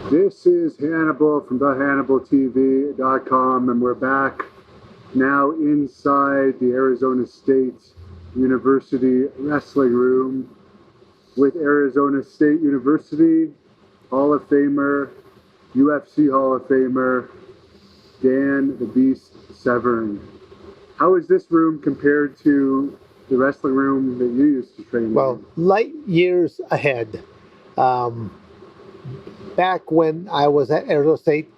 This is Hannibal from thehannibaltv.com, and we're back now inside the Arizona State University wrestling room with Arizona State University Hall of Famer, UFC Hall of Famer, Dan the Beast Severn. How is this room compared to the wrestling room that you used to train Well, light years ahead. Back when I was at Arizona State,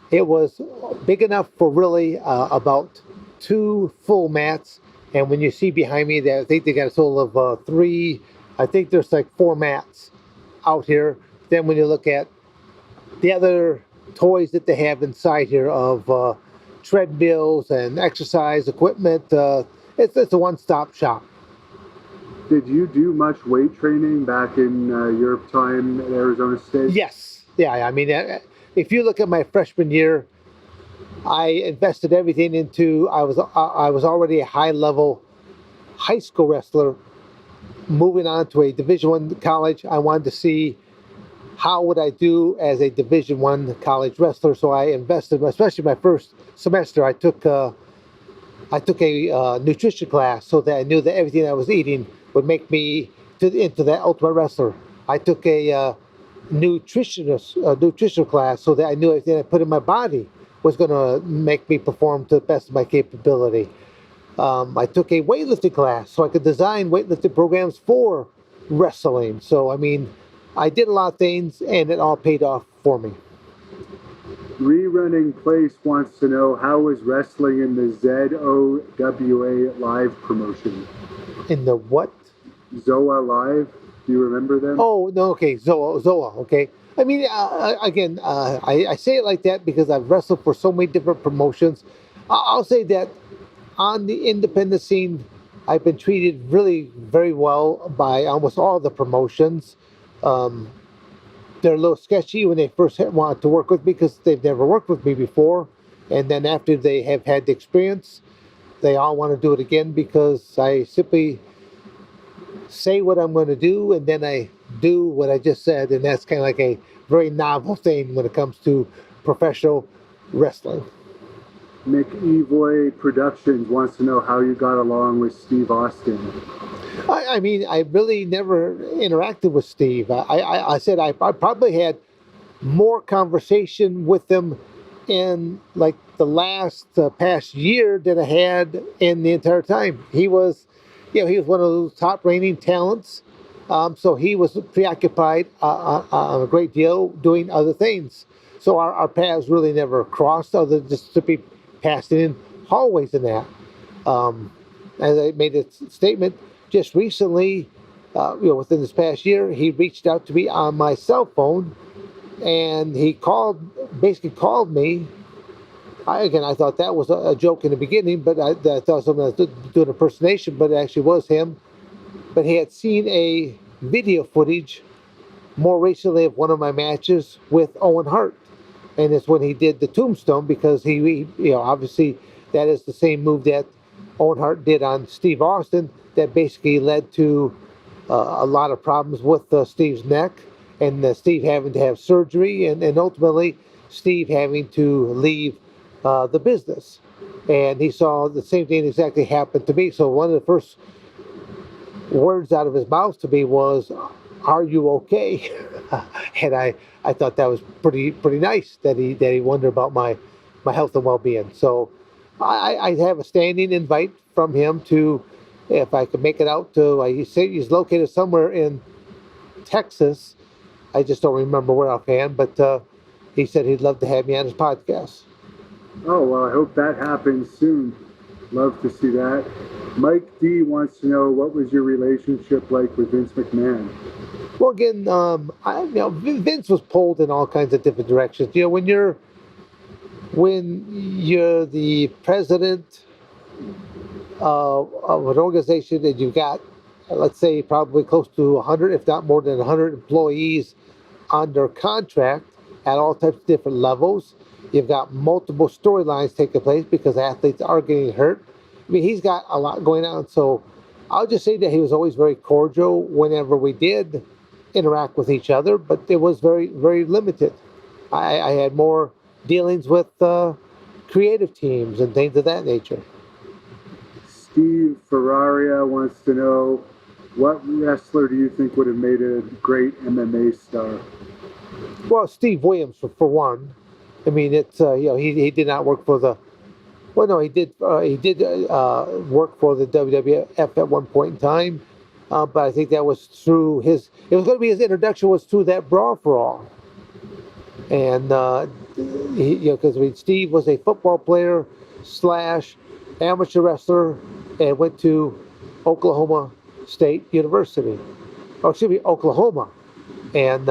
it was big enough for really about 2 full mats. And when you see behind me, I think they got a total of 3. I think there's like 4 mats out here. Then when you look at the other toys that they have inside here of treadmills and exercise equipment, it's a one-stop shop. Did you do much weight training back in your time at Arizona State? Yes. Yeah, I mean, if you look at my freshman year, I invested everything into. I was already a high-level high school wrestler. Moving on to a Division I college, I wanted to see how would I do as a Division I college wrestler. So I invested, especially my first semester. I took a nutrition class so that I knew that everything I was eating would make me into that ultimate wrestler. I took a nutritional class so that I knew everything I put in my body was going to make me perform to the best of my capability. I took a weightlifting class so I could design weightlifting programs for wrestling. So, I mean, I did a lot of things and it all paid off for me. Rerunning Place wants to know, how was wrestling in the ZOWA Live promotion? In the what? ZOA Live? Do you remember them? Oh, no, okay, Zoa, okay. I mean, again, I say it like that because I've wrestled for so many different promotions. I'll say that on the independent scene, I've been treated really very well by almost all the promotions. They're a little sketchy when they first want to work with me because they've never worked with me before. And then after they have had the experience, they all want to do it again because I simply say what I'm going to do and then I do what I just said. And that's kind of like a very novel thing when it comes to professional wrestling. McEvoy Productions wants to know how you got along with Steve Austin. I mean, I really never interacted with Steve. I said I probably had more conversation with him in like the last past year than I had in the entire time. He was one of those top reigning talents. So he was preoccupied a great deal doing other things. So our paths really never crossed, other than just to be passing in hallways and that. As I made a statement just recently, within this past year, he reached out to me on my cell phone, and he basically called me. I thought that was a joke in the beginning, but I thought someone was doing an impersonation, but it actually was him. But he had seen a video footage more recently of one of my matches with Owen Hart. And it's when he did the tombstone, because he obviously that is the same move that Owen Hart did on Steve Austin that basically led to a lot of problems with Steve's neck, and Steve having to have surgery, and ultimately Steve having to leave the business. And he saw the same thing exactly happen to me. So one of the first words out of his mouth to me was, "Are you okay?" And I thought that was pretty nice that he wondered about my health and well-being. So I have a standing invite from him to, if I could make it out to, he said he's located somewhere in Texas. I just don't remember where offhand, but he said he'd love to have me on his podcast. Oh, well, I hope that happens soon. Love to see that. Mike D wants to know, what was your relationship like with Vince McMahon? Well, again, Vince was pulled in all kinds of different directions. When you're the president of an organization and you've got, let's say, probably close to 100, if not more than 100 employees under contract at all types of different levels. You've got multiple storylines taking place because athletes are getting hurt. I mean, he's got a lot going on. So I'll just say that he was always very cordial whenever we did interact with each other, but it was very, very limited. I had more dealings with creative teams and things of that nature. Steve Ferraria wants to know, what wrestler do you think would have made a great MMA star? Well, Steve Williams for one. I mean, it's he did not work for the. Well, no, he did work for the WWF at one point in time, but I think that was through his. It was going to be his introduction was through that Brawl for All, and because I mean, Steve was a football player slash amateur wrestler and went to Oklahoma State University, or excuse me, Oklahoma, and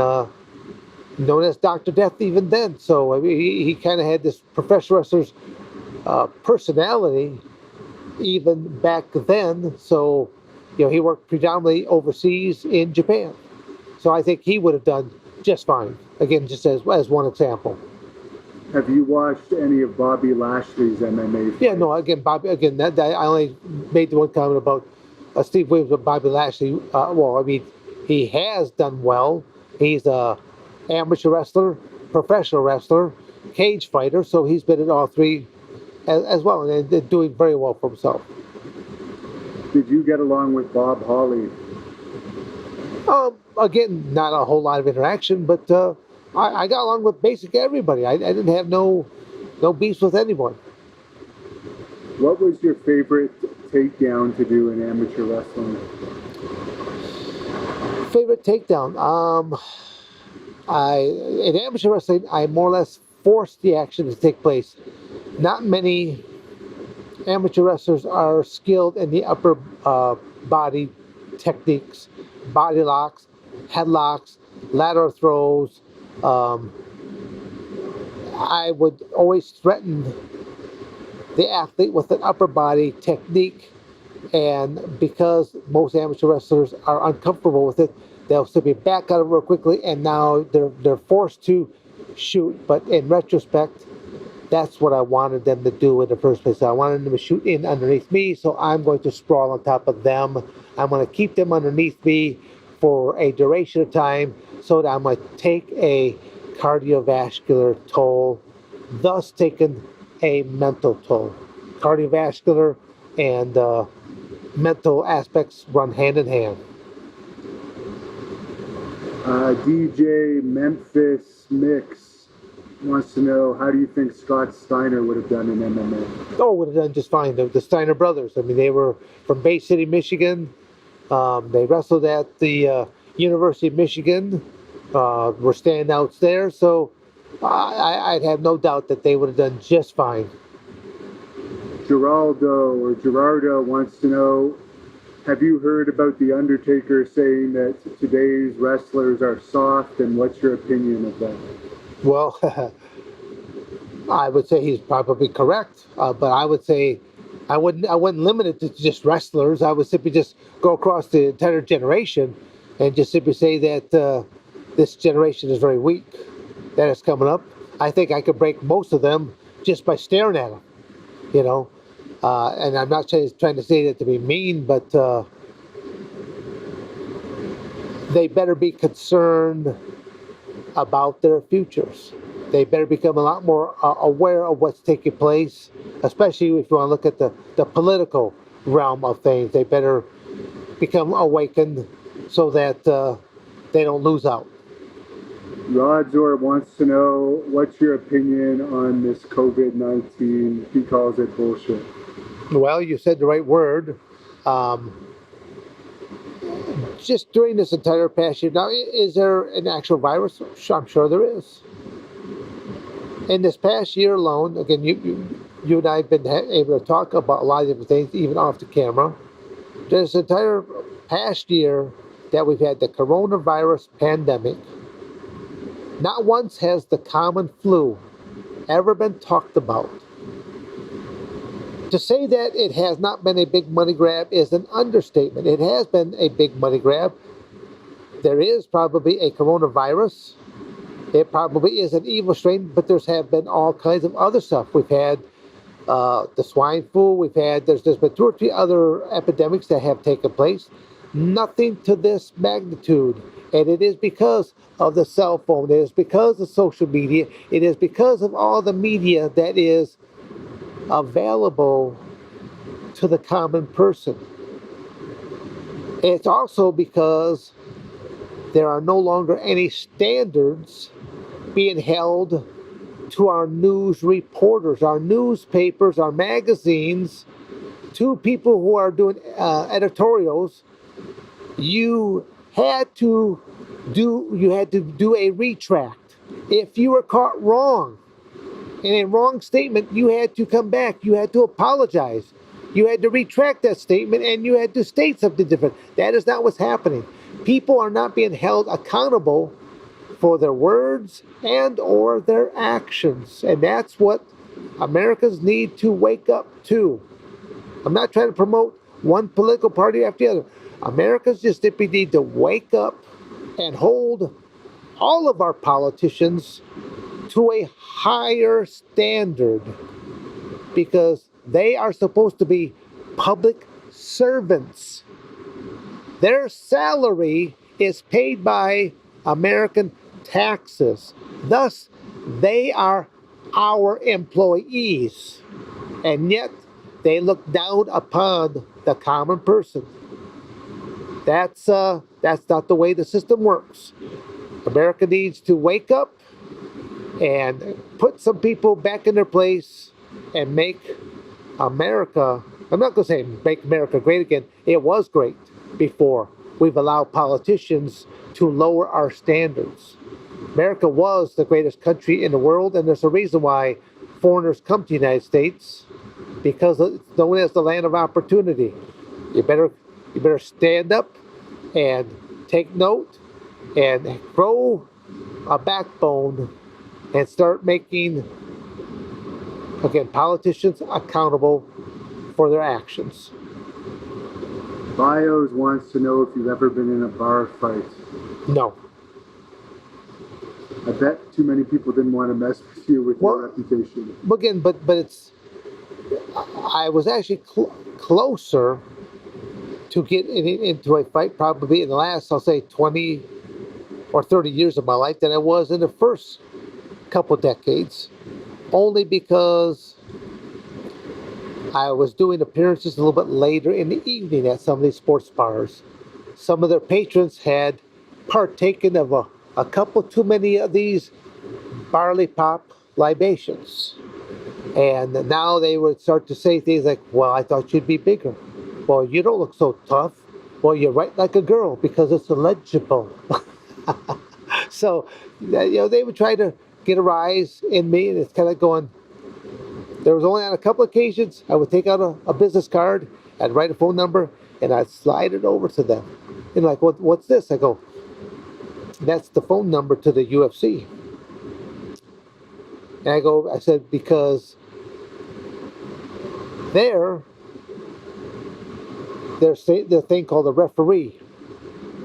known as Dr. Death even then. So I mean, he kind of had this professional wrestler's personality even back then. So, he worked predominantly overseas in Japan. So I think he would have done just fine. Again, just as one example. Have you watched any of Bobby Lashley's MMA fights? Yeah, no, again, Bobby, again, that I only made the one comment about Steve Williams, but Bobby Lashley, well, I mean, he has done well. He's a amateur wrestler, professional wrestler, cage fighter, so he's been in all three as well, and doing very well for himself. Did you get along with Bob Holly? Again, not a whole lot of interaction, but I got along with basically everybody. I didn't have no beefs with anyone. What was your favorite takedown to do in amateur wrestling? Favorite takedown? In amateur wrestling, I more or less forced the action to take place. Not many amateur wrestlers are skilled in the upper body techniques, body locks, headlocks, lateral throws. I would always threaten the athlete with an upper body technique, and because most amateur wrestlers are uncomfortable with it, they'll simply back out of it real quickly, and now they're forced to shoot. But in retrospect, that's what I wanted them to do in the first place. I wanted them to shoot in underneath me, so I'm going to sprawl on top of them. I'm going to keep them underneath me for a duration of time so that I'm going to take a cardiovascular toll, thus taking a mental toll. Cardiovascular and mental aspects run hand in hand. DJ Memphis Mix wants to know, how do you think Scott Steiner would have done in MMA? Oh, would have done just fine. The Steiner brothers. I mean, they were from Bay City, Michigan. They wrestled at the University of Michigan. Were standouts there, so I'd have no doubt that they would have done just fine. Gerardo wants to know, have you heard about The Undertaker saying that today's wrestlers are soft, and what's your opinion of that? Well, I would say he's probably correct, but I would say I wouldn't limit it to just wrestlers. I would simply just go across the entire generation and just simply say that this generation is very weak. That is coming up. I think I could break most of them just by staring at them, And I'm not trying to say that to be mean, but they better be concerned about their futures. They better become a lot more aware of what's taking place, especially if you want to look at the political realm of things. They better become awakened so that they don't lose out. Rodzor wants to know, what's your opinion on this COVID-19? He calls it bullshit. Well, you said the right word. Just during this entire past year, now, is there an actual virus? I'm sure there is. In this past year alone, again, you and I have been able to talk about a lot of different things, even off the camera. This entire past year that we've had the coronavirus pandemic, not once has the common flu ever been talked about. To say that it has not been a big money grab is an understatement. It has been a big money grab. There is probably a coronavirus. It probably is an evil strain, but there's have been all kinds of other stuff. We've had the swine flu. There's been 2 or 3 other epidemics that have taken place. nothing to this magnitude. And it is because of the cell phone. It is because of social media. It is because of all the media that is available to the common person. It's also because there are no longer any standards being held to our news reporters, our newspapers, our magazines, to people who are doing editorials. You had to do a retract. If you were caught wrong in a wrong statement, you had to come back. You had to apologize. You had to retract that statement, and you had to state something different. That is not what's happening. People are not being held accountable for their words and or their actions. And that's what Americans need to wake up to. I'm not trying to promote one political party after the other. Americans just simply need to wake up and hold all of our politicians to a higher standard, because they are supposed to be public servants. Their salary is paid by American taxes. Thus, they are our employees. And yet, they look down upon the common person. That's not the way the system works. America needs to wake up and put some people back in their place and make America, I'm not going to say make America great again. It was great before. We've allowed politicians to lower our standards. America was the greatest country in the world, and there's a reason why foreigners come to the United States, because it's known as the land of opportunity. You better stand up and take note and grow a backbone and start making, again, politicians accountable for their actions. Bios wants to know if you've ever been in a bar fight. No. I bet too many people didn't want to mess with you with your reputation. Again, but it's, I was actually closer to get into a fight probably in the last, I'll say, 20 or 30 years of my life than I was in the first couple decades, only because I was doing appearances a little bit later in the evening at some of these sports bars. Some of their patrons had partaken of a couple too many of these barley pop libations. And now they would start to say things like, well, I thought you'd be bigger. Well, you don't look so tough. Well, you write like a girl because it's illegible. So, they would try to get a rise in me, and it's kind of going. There was only on a couple occasions I would take out a business card, I'd write a phone number, and I'd slide it over to them. And like, what's this? I go, that's the phone number to the UFC. And I said, because there's the thing called a referee,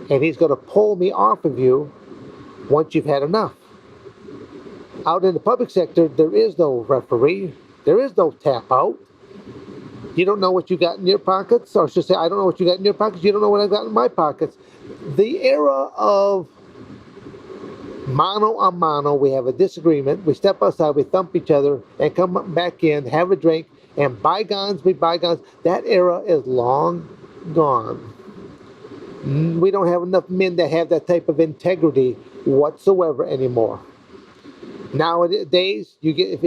and he's going to pull me off of you once you've had enough. Out in the public sector, there is no referee. There is no tap out. You don't know what you got in your pockets, or I should say, I don't know what you got in your pockets. You don't know what I've got in my pockets. The era of mano a mano, we have a disagreement, we step outside, we thump each other, and come back in, have a drink, and bygones be bygones. That era is long gone. We don't have enough men that have that type of integrity whatsoever anymore. Nowadays, you get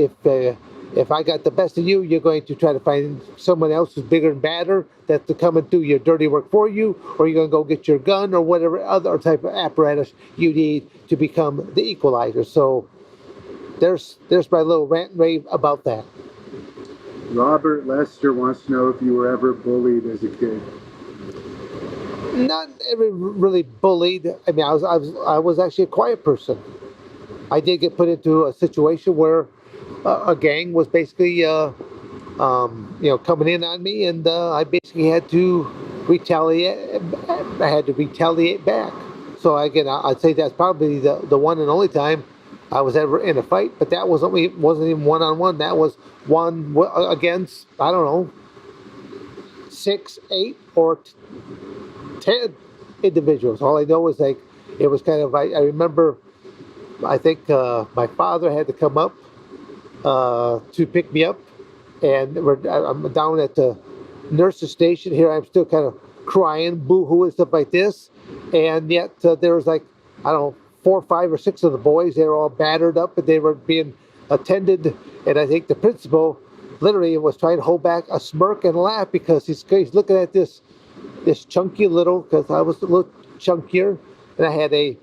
if I got the best of you, you're going to try to find someone else who's bigger and badder that's to come and do your dirty work for you, or you're going to go get your gun or whatever other type of apparatus you need to become the equalizer. So there's my little rant and rave about that. Robert Lester wants to know if you were ever bullied as a kid. Not ever really bullied. I mean, I was actually a quiet person. I did get put into a situation where a gang was basically, coming in on me, and I basically had to retaliate. I had to retaliate back. So again, I'd say that's probably the one and only time I was ever in a fight. But that wasn't even one-on-one. That was one against, I don't know, 6, 8, or 10 10 individuals. All I know is like it was kind of. I remember. I think my father had to come up to pick me up, and I'm down at the nurse's station. Here I'm still kind of crying, boo-hoo and stuff like this, and yet there was like, I don't know, 4, 5, or 6 of the boys. They were all battered up, and they were being attended, and I think the principal literally was trying to hold back a smirk and laugh because he's looking at this chunky little, because I was a little chunkier, and I had a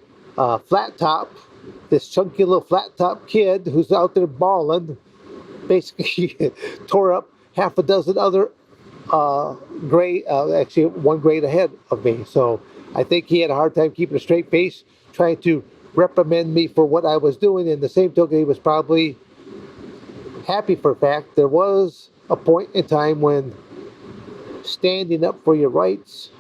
flat top, this chunky little flat top kid who's out there bawling, basically tore up half a dozen other actually one grade ahead of me. So I think he had a hard time keeping a straight face, trying to reprimand me for what I was doing. In the same token, he was probably happy for a fact. There was a point in time when standing up for your rights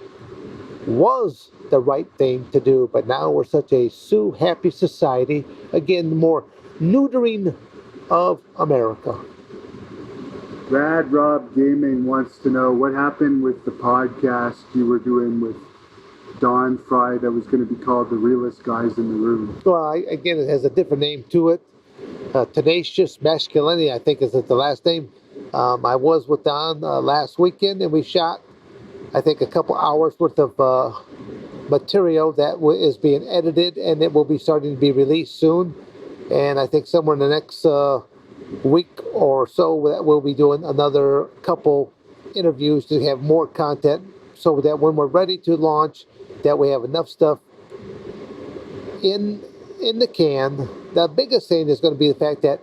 was the right thing to do, but now we're such a sue-happy society. Again, more neutering of America. Rad Rob Gaming wants to know what happened with the podcast you were doing with Don Fry that was going to be called The Realest Guys in the Room. Well, again, it has a different name to it. Tenacious Masculinity, I think, is the last name. I was with Don last weekend, and we shot, I think, a couple hours worth of material that is being edited, and it will be starting to be released soon. And I think somewhere in the next week or so that we'll be doing another couple interviews to have more content, so that when we're ready to launch, that we have enough stuff in the can. The biggest thing is going to be the fact that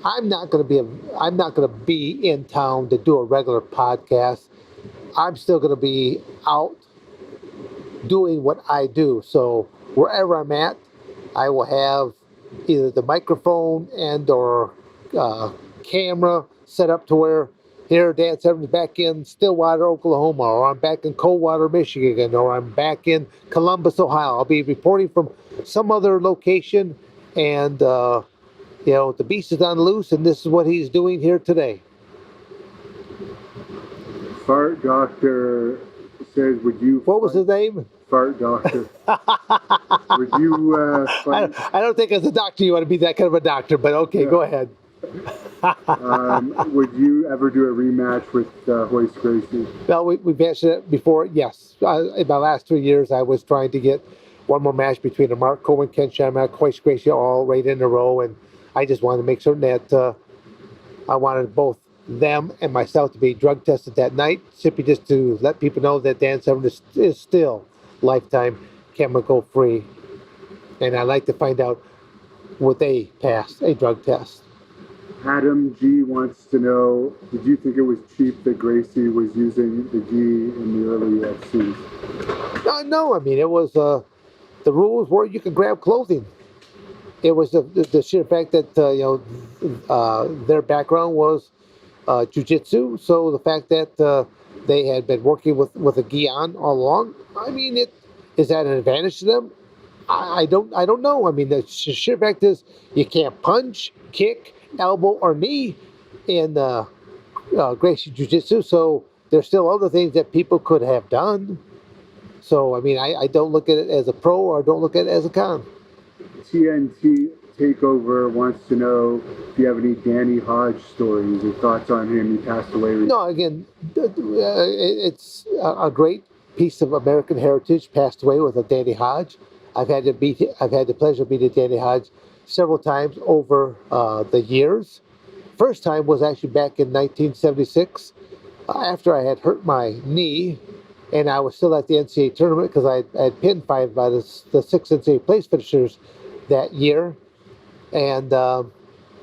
I'm not going to be in town to do a regular podcast. I'm still going to be out doing what I do. So wherever I'm at, I will have either the microphone and or camera set up to where here Dan Severn's back in Stillwater, Oklahoma, or I'm back in Coldwater, Michigan, or I'm back in Columbus, Ohio. I'll be reporting from some other location, and the beast is on loose, and this is what he's doing here today. Fart Doctor says, would you... What was his name? Fart Doctor. Would you... I don't think as a doctor you want to be that kind of a doctor, but okay, go ahead. Would you ever do a rematch with Hoist Gracie? Well, we've answered it before, yes. In my last 3 years, I was trying to get one more match between Mark Cohen, Ken Shamrock, Hoist Gracie, all right in a row, and I just wanted to make certain that I wanted both them and myself to be drug tested that night, simply just to let people know that Dan Severn is still lifetime chemical free. And I'd like to find out would they pass a drug test. Adam G wants to know, did you think it was cheap that Gracie was using the G in the early UFCs? No, I mean, it was, the rules were you could grab clothing. It was the sheer fact that, their background was jiu-jitsu, so the fact that they had been working with a gi on all along, I mean, is that an advantage to them? I don't know. I mean, the sheer fact is you can't punch, kick, elbow, or knee in Gracie Jiu-Jitsu, so there's still other things that people could have done. So, I mean, I don't look at it as a pro, or I don't look at it as a con. TNT Takeover wants to know if you have any Danny Hodge stories or thoughts on him. He passed away recently. No, again, it's a great piece of American heritage. Passed away with a Danny Hodge. I've had the pleasure of meeting Danny Hodge several times over the years. First time was actually back in 1976, after I had hurt my knee, and I was still at the NCAA tournament because I had pinned 5 by the 6 NCAA place finishers that year, and I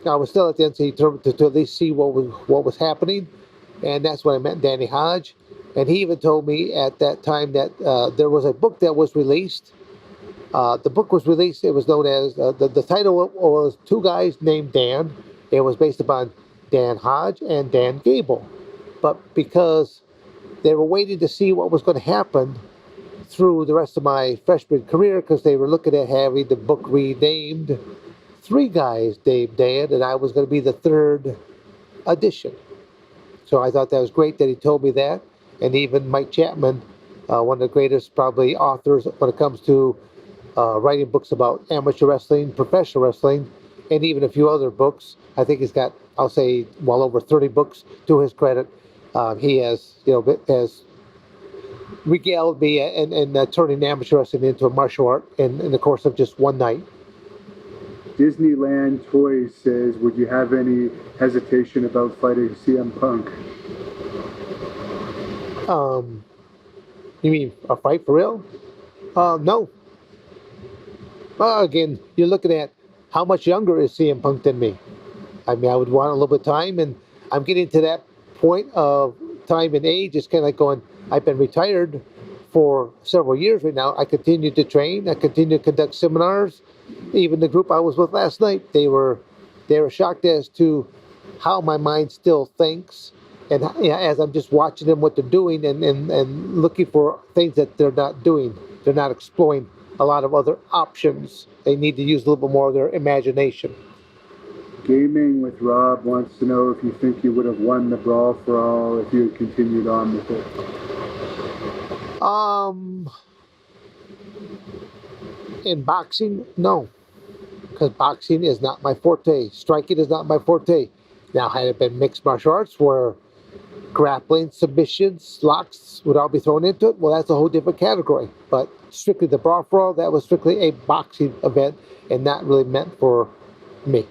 was still at the NCAA tournament to at least see what was happening, and that's when I met Danny Hodge. And he even told me at that time that there was a book that was released. The book was released. It was known as the title was Two Guys Named Dan. It was based upon Dan Hodge and Dan Gable, but because they were waiting to see what was going to happen through the rest of my freshman career, because they were looking at having the book renamed Three Guys Named Dan, and I was going to be the 3rd edition. So I thought that was great that he told me that. And even Mike Chapman one of the greatest probably authors when it comes to writing books about amateur wrestling, professional wrestling, and even a few other books. I think he's got, I'll say, well over 30 books to his credit. He has, has regaled me and turning amateur wrestling into a martial art in the course of just one night. Disneyland Toys says, would you have any hesitation about fighting CM Punk? You mean a fight for real? No. Again, you're looking at how much younger is CM Punk than me. I mean, I would want a little bit of time, and I'm getting to that point of time and age. It's kind of like going, I've been retired for several years right now. I continue to train. I continue to conduct seminars. Even the group I was with last night, they were shocked as to how my mind still thinks. And as I'm just watching them, what they're doing, and looking for things that they're not doing. They're not exploring a lot of other options. They need to use a little bit more of their imagination. Gaming with Rob wants to know if you think you would have won the Brawl for All if you had continued on with it. In boxing, no. Because boxing is not my forte. Striking is not my forte. Now, had it been mixed martial arts where grappling, submissions, locks would all be thrown into it, well, that's a whole different category. But strictly the Brawl for All, that was strictly a boxing event and not really meant for me.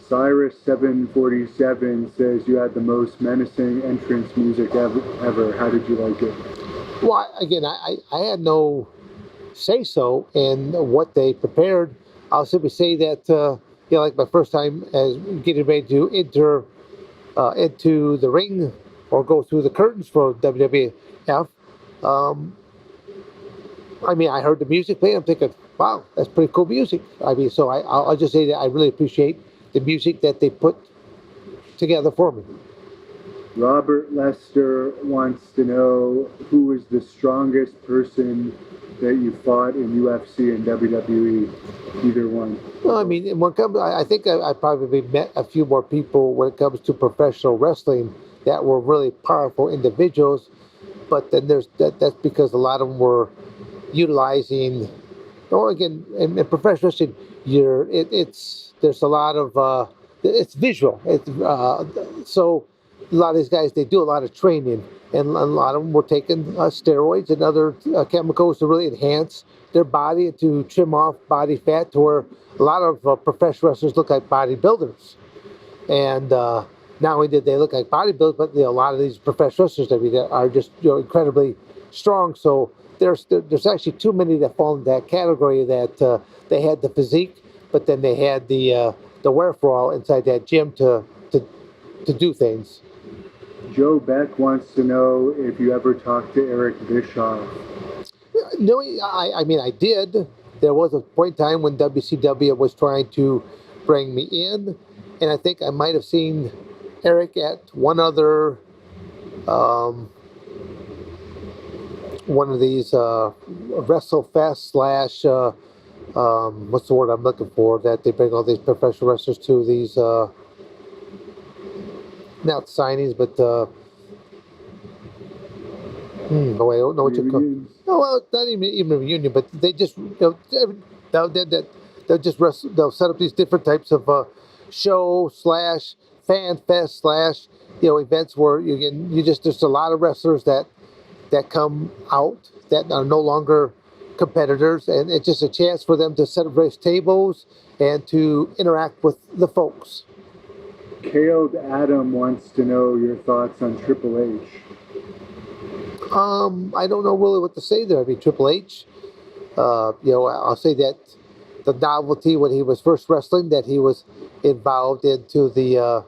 Cyrus747 says you had the most menacing entrance music ever. How did you like it? Well, again, I had no say-so in what they prepared. I'll simply say that, like my first time as getting ready to enter into the ring or go through the curtains for WWF, I mean, I heard the music play. I'm thinking, wow, that's pretty cool music. I mean, so I'll just say that I really appreciate the music that they put together for me. Robert Lester wants to know who was the strongest person that you fought in UFC and WWE, either one. Well, I mean, when it comes, I think I probably met a few more people when it comes to professional wrestling that were really powerful individuals. But then that's because a lot of them were utilizing. Well, again, in professional wrestling, there's a lot of it's visual. So a lot of these guys, they do a lot of training, and a lot of them were taking steroids and other chemicals to really enhance their body and to trim off body fat, to where a lot of professional wrestlers look like bodybuilders. And not only did they look like bodybuilders, but a lot of these professional wrestlers, I mean, are just incredibly strong. So there's actually too many that fall in that category, that they had the physique, but then they had the wherewithal inside that gym to do things. Joe Beck wants to know if you ever talked to Eric Bischoff. No, I mean, I did. There was a point in time when WCW was trying to bring me in, and I think I might have seen Eric at one other, one of these WrestleFest slash, what's the word I'm looking for, that they bring all these professional wrestlers to, these, not signings, but oh, I don't know what you call. No, well, not even a reunion, but they just they'll just they'll set up these different types of show slash fan fest slash events where there's a lot of wrestlers that come out that are no longer competitors, and it's just a chance for them to set up race tables and to interact with the folks. Caled Adam wants to know your thoughts on Triple H. I don't know really what to say there. I mean, Triple H, I'll say that the novelty when he was first wrestling, that he was involved into the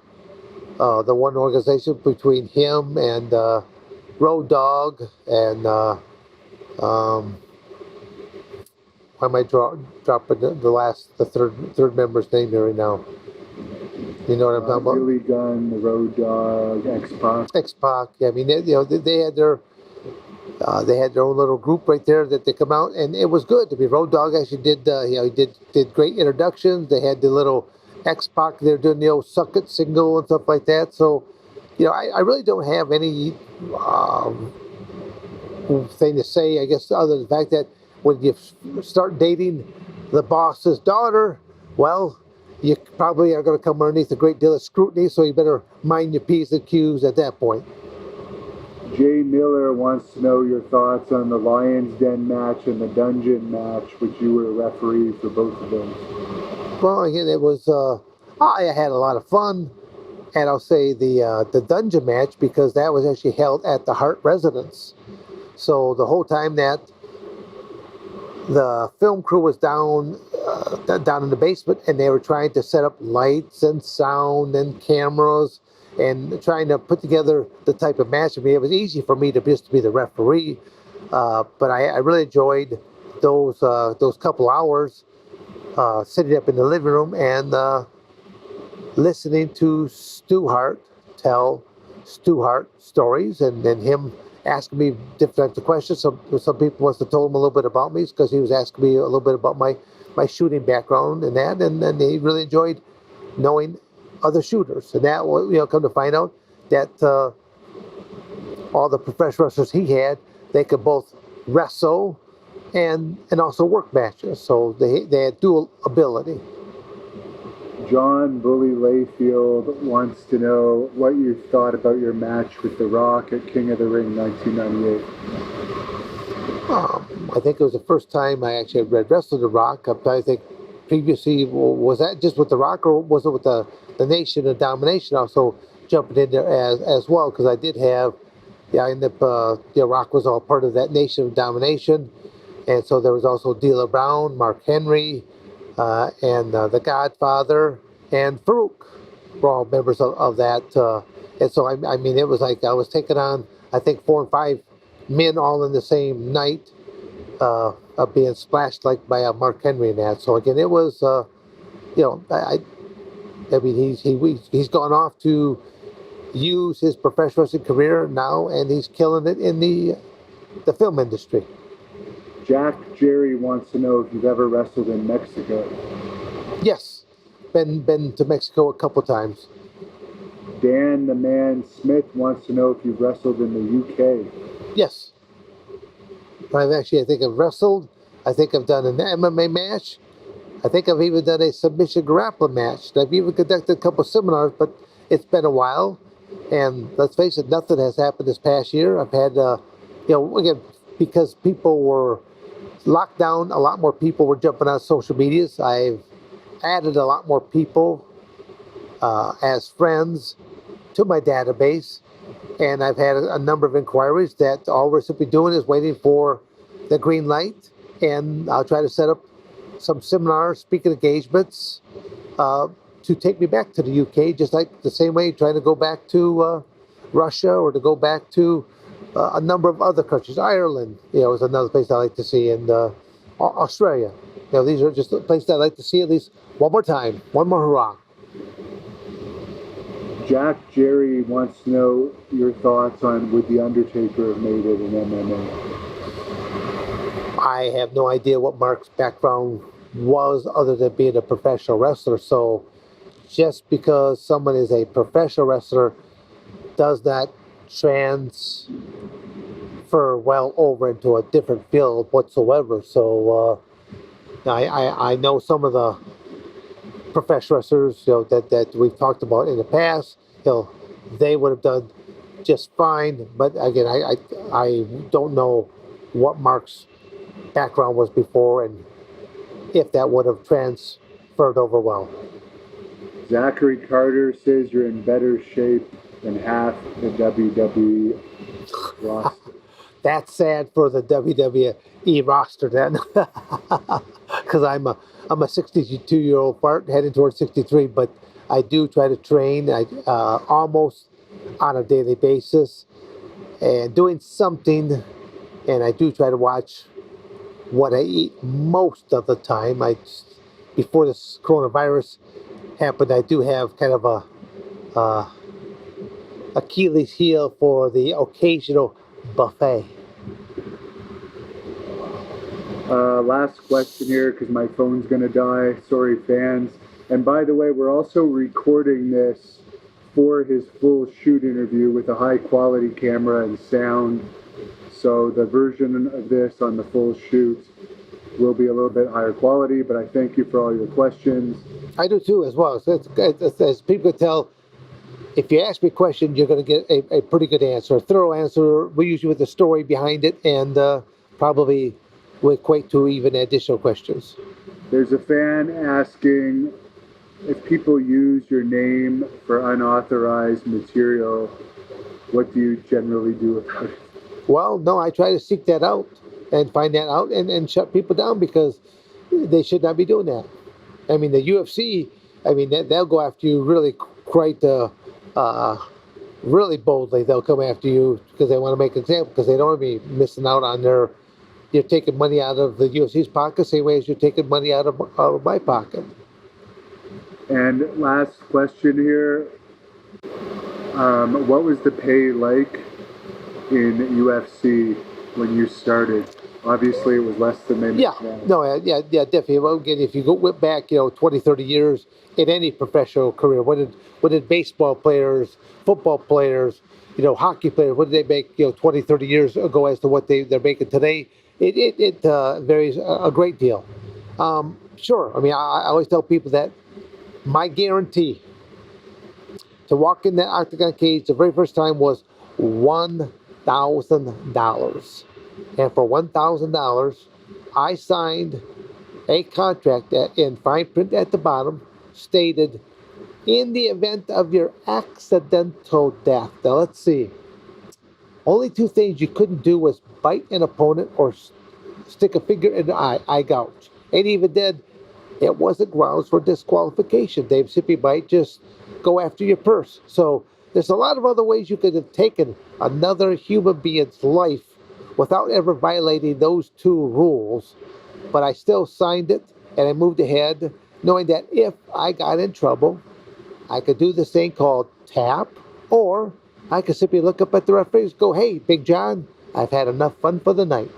one organization between him and Road Dogg and why am I dropping the third member's name here right now? You know what I'm talking about? Billy Gunn, the Road Dogg, X-Pac. X-Pac. Yeah, I mean, they had their own little group right there that they come out, and it was good. I mean, Road Dogg actually did he did great introductions. They had the little X-Pac. They're doing the old "Suck It" single and stuff like that. So, I really don't have any thing to say, I guess, other than the fact that when you start dating the boss's daughter, well, you probably are going to come underneath a great deal of scrutiny, so you better mind your P's and Q's at that point. Jay Miller wants to know your thoughts on the Lion's Den match and the Dungeon match, which you were a referee for both of those. Well, again, it was, I had a lot of fun. And I'll say the dungeon match, because that was actually held at the Hart residence. So the whole time that the film crew was down in the basement, and they were trying to set up lights and sound and cameras and trying to put together the type of match. I mean, it was easy for me to just be the referee, but I really enjoyed those couple hours sitting up in the living room and listening to Stu Hart tell Stu Hart stories, and then him asking me different types of questions. Some people must have told him a little bit about me, because he was asking me a little bit about my shooting background and that, and then he really enjoyed knowing other shooters. And that was, come to find out that all the professional wrestlers he had, they could both wrestle and also work matches, so they had dual ability. John Bully Layfield wants to know what you thought about your match with The Rock at King of the Ring 1998. I think it was the first time I actually had wrestled The Rock. I think previously, was that just with The Rock, or was it with the Nation of Domination also jumping in there as well? Because I did have, I ended up, Rock was all part of that Nation of Domination. And so there was also D'Lo Brown, Mark Henry, and The Godfather, and Farouk were all members of that. And so, I mean, it was like I was taking on, I think, 4 and 5 men all in the same night, of being splashed like by Mark Henry and that. So again, it was, I mean, he's gone off to use his professional wrestling career now, and he's killing it in the film industry. Jack Jerry wants to know if you've ever wrestled in Mexico. Yes, been to Mexico a couple times. Dan the Man Smith wants to know if you've wrestled in the UK. Yes. I think I've wrestled. I think I've done an MMA match. I think I've even done a submission grappling match. I've even conducted a couple seminars, but it's been a while. And let's face it, nothing has happened this past year. I've had, again, because people were locked down, a lot more people were jumping on social medias. I've added a lot more people as friends to my database. And I've had a number of inquiries that all we're simply doing is waiting for the green light. And I'll try to set up some seminars, speaking engagements, to take me back to the UK, just like the same way trying to go back to Russia, or to go back to a number of other countries. Ireland, is another place I like to see, and Australia. These are just places I like to see at least one more time, one more hurrah. Jack Jerry wants to know your thoughts on would The Undertaker have made it in MMA? I have no idea what Mark's background was other than being a professional wrestler. So just because someone is a professional wrestler does not transfer well over into a different field whatsoever. So I know some of the professional wrestlers that we've talked about in the past. They would have done just fine. But again, I don't know what Mark's background was before, and if that would have transferred over well. Zachary Carter says you're in better shape than half the WWE roster. That's sad for the WWE roster then, because I'm a 62-year-old fart heading towards 63, but I do try to train almost on a daily basis and doing something, and I do try to watch what I eat most of the time. Before this coronavirus happened, I do have kind of a Achilles heel for the occasional buffet. Last question here, because my phone's going to die. Sorry, fans. And by the way, we're also recording this for his full shoot interview with a high quality camera and sound. So the version of this on the full shoot will be a little bit higher quality, but I thank you for all your questions. I do too, as well. So as people can tell, if you ask me a question, you're going to get a pretty good answer, a thorough answer. We usually with the story behind it, and probably will equate to even additional questions. There's a fan asking if people use your name for unauthorized material, what do you generally do about it? Well, no, I try to seek that out and find that out and shut people down because they should not be doing that. I mean, the UFC, I mean, they'll go after you really quite, really boldly. They'll come after you because they want to make an example, because they don't want to be missing out on their, you're taking money out of the UFC's pocket, same way as you're taking money out of my pocket. And last question here. What was the pay like in UFC when you started? Obviously, it was less than they make now. No, yeah, definitely. Well, again, if you go back, 20, 30 years in any professional career, what did baseball players, football players, hockey players, what did they make, 20, 30 years ago as to what they're making today? It varies a great deal. Sure. I mean, I always tell people that my guarantee to walk in that octagon cage the very first time was $1,000. And for $1,000, I signed a contract that, in fine print at the bottom, stated, in the event of your accidental death. Now, let's see. Only two things you couldn't do was bite an opponent or stick a finger in the eye gouge. And even then, it wasn't grounds for disqualification. They simply might just go after your purse. So there's a lot of other ways you could have taken another human being's life without ever violating those two rules. But I still signed it, and I moved ahead, knowing that if I got in trouble, I could do this thing called tap, or I could simply look up at the referees and go, hey, Big John, I've had enough fun for the night.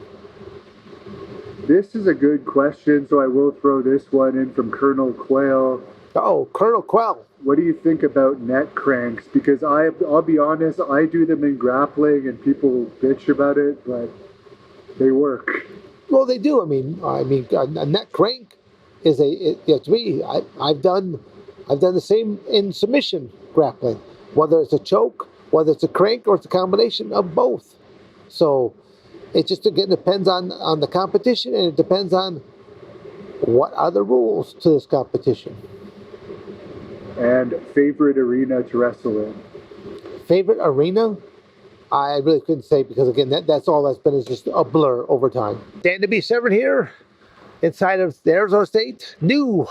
This is a good question, so I will throw this one in from Colonel Quail. Oh, Colonel Quell. What do you think about neck cranks? Because I'll be honest, I do them in grappling, and people bitch about it, but they work. Well, they do. I mean, a neck crank is to me. I've done the same in submission grappling, whether it's a choke, whether it's a crank, or it's a combination of both. So it just again depends on the competition, and it depends on what are the rules to this competition. And favorite arena to wrestle in? Favorite arena? I really couldn't say, because again, that's all that's been is just a blur over time. Dan to be Severn here, inside of the Arizona State new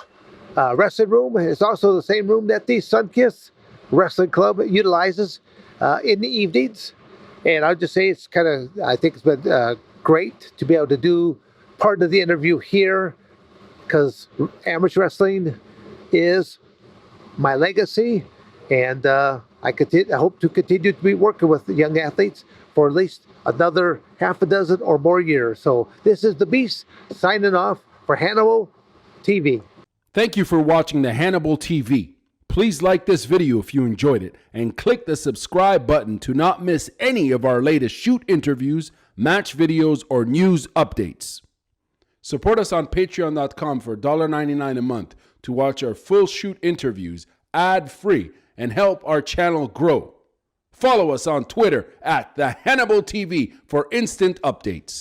wrestling room. It's also the same room that the Sunkiss Wrestling Club utilizes in the evenings. And I'll just say I think it's been great to be able to do part of the interview here, because amateur wrestling is my legacy, and I hope to continue to be working with the young athletes for at least another half a dozen or more years. So this is the Beast signing off for Hannibal TV. Thank you for watching the Hannibal TV. Please like this video if you enjoyed it, and click the subscribe button to not miss any of our latest shoot interviews, match videos, or news updates. Support us on patreon.com for $1.99 a month to watch our full shoot interviews ad-free and help our channel grow. Follow us on Twitter at the Hannibal TV for instant updates.